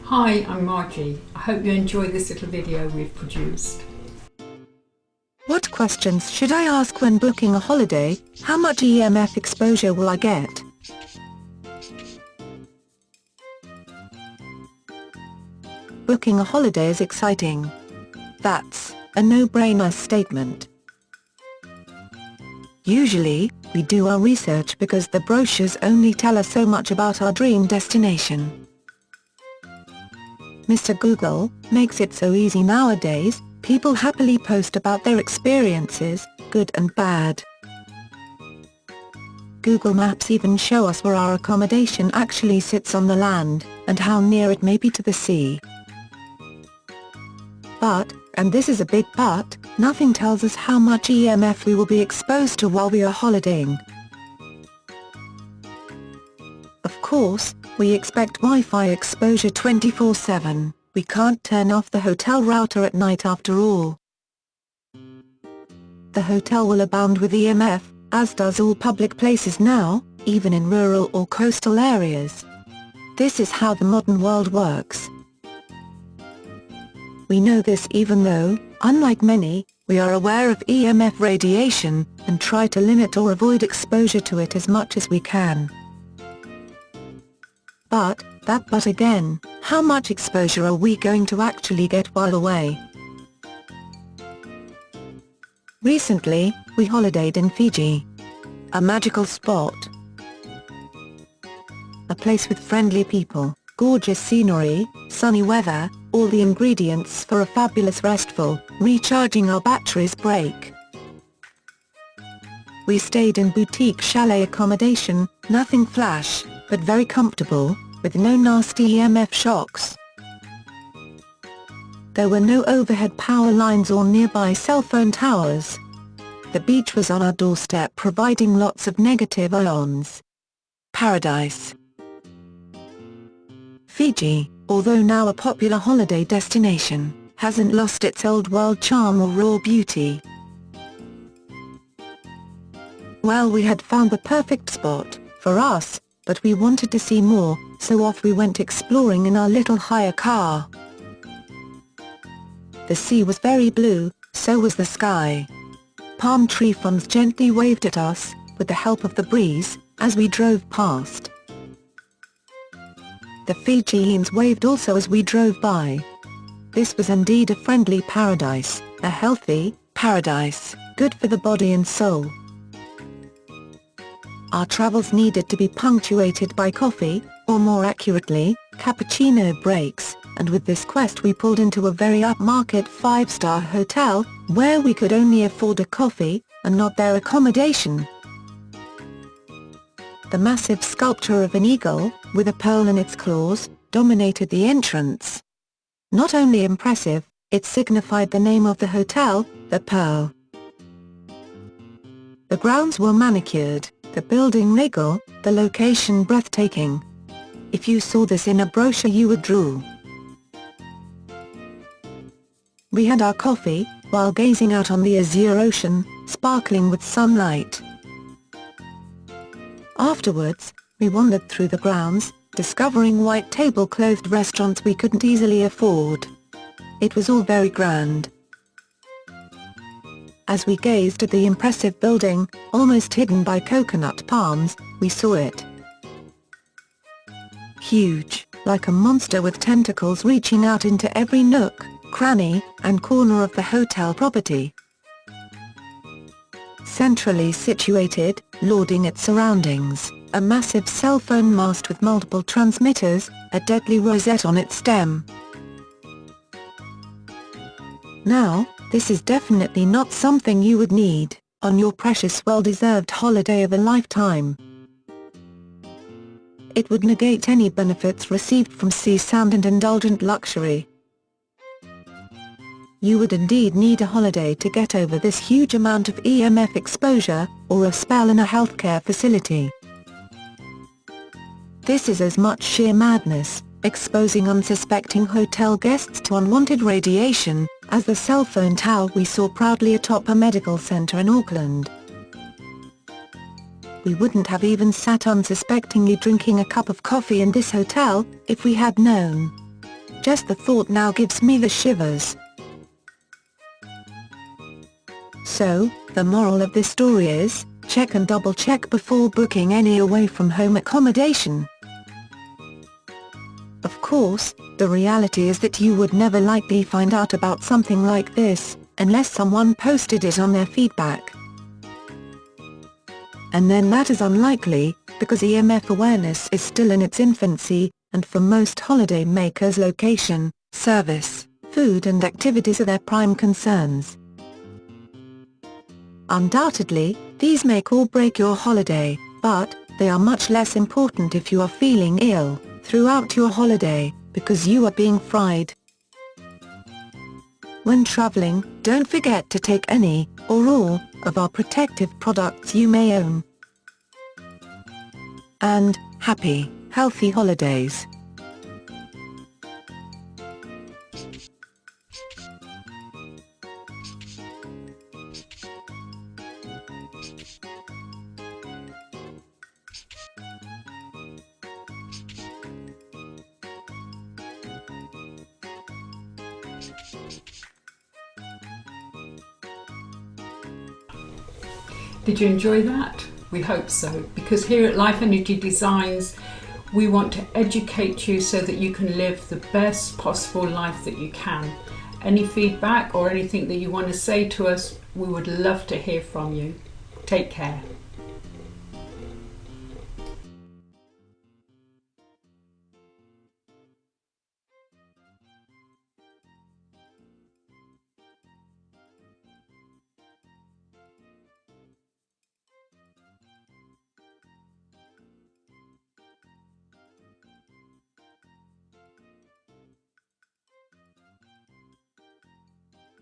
Hi, I'm Margie. I hope you enjoy this little video we've produced. What questions should I ask when booking a holiday? How much EMF exposure will I get? Booking a holiday is exciting. That's a no-brainer statement. Usually, we do our research because the brochures only tell us so much about our dream destination. Mr. Google makes it so easy nowadays. People happily post about their experiences, good and bad. Google Maps even show us where our accommodation actually sits on the land, and how near it may be to the sea. But, and this is a big but, nothing tells us how much EMF we will be exposed to while we are holidaying. Of course, we expect Wi-Fi exposure 24/7. We can't turn off the hotel router at night after all. The hotel will abound with EMF, as does all public places now, even in rural or coastal areas. This is how the modern world works. We know this even though, unlike many, we are aware of EMF radiation, and try to limit or avoid exposure to it as much as we can. But again, how much exposure are we going to actually get while away? Recently, we holidayed in Fiji. A magical spot. A place with friendly people, gorgeous scenery, sunny weather, all the ingredients for a fabulous restful, recharging our batteries break. We stayed in boutique chalet accommodation, nothing flash, but very comfortable, with no nasty EMF shocks. There were no overhead power lines or nearby cell phone towers. The beach was on our doorstep, providing lots of negative ions. Paradise. Fiji, although now a popular holiday destination, hasn't lost its old world charm or raw beauty. Well, we had found the perfect spot for us, but we wanted to see more, so off we went exploring in our little hire car. The sea was very blue, so was the sky. Palm tree fronds gently waved at us, with the help of the breeze, as we drove past. The Fijians waved also as we drove by. This was indeed a friendly paradise, a healthy paradise, good for the body and soul. Our travels needed to be punctuated by coffee, or more accurately, cappuccino breaks, and with this quest we pulled into a very upmarket 5-star hotel, where we could only afford a coffee, and not their accommodation. The massive sculpture of an eagle, with a pearl in its claws, dominated the entrance. Not only impressive, it signified the name of the hotel, the Pearl. The grounds were manicured, the building regal, the location breathtaking. If you saw this in a brochure you would drool. We had our coffee, while gazing out on the azure ocean, sparkling with sunlight. Afterwards, we wandered through the grounds, discovering white table-clothed restaurants we couldn't easily afford. It was all very grand. As we gazed at the impressive building, almost hidden by coconut palms, we saw it. Huge, like a monster with tentacles reaching out into every nook, cranny, and corner of the hotel property. Centrally situated, lording its surroundings, a massive cell phone mast with multiple transmitters, a deadly rosette on its stem. Now, this is definitely not something you would need on your precious well-deserved holiday of a lifetime. It would negate any benefits received from sea sand and indulgent luxury. You would indeed need a holiday to get over this huge amount of EMF exposure, or a spell in a healthcare facility. This is as much sheer madness, exposing unsuspecting hotel guests to unwanted radiation, as the cell phone tower we saw proudly atop a medical center in Auckland. We wouldn't have even sat unsuspectingly drinking a cup of coffee in this hotel, if we had known. Just the thought now gives me the shivers. So, the moral of this story is, check and double check before booking any away-from-home accommodation. Of course, the reality is that you would never likely find out about something like this, unless someone posted it on their feedback. And then that is unlikely, because EMF awareness is still in its infancy, and for most holiday makers location, service, food and activities are their prime concerns. Undoubtedly, these make or break your holiday, but they are much less important if you are feeling ill throughout your holiday, because you are being fried. When traveling, don't forget to take any, or all, of our protective products you may own. And, happy, healthy holidays. Did you enjoy that? We hope so, because here at Life Energy Designs we want to educate you so that you can live the best possible life that you can. Any feedback or anything that you want to say to us, we would love to hear from you. Take care.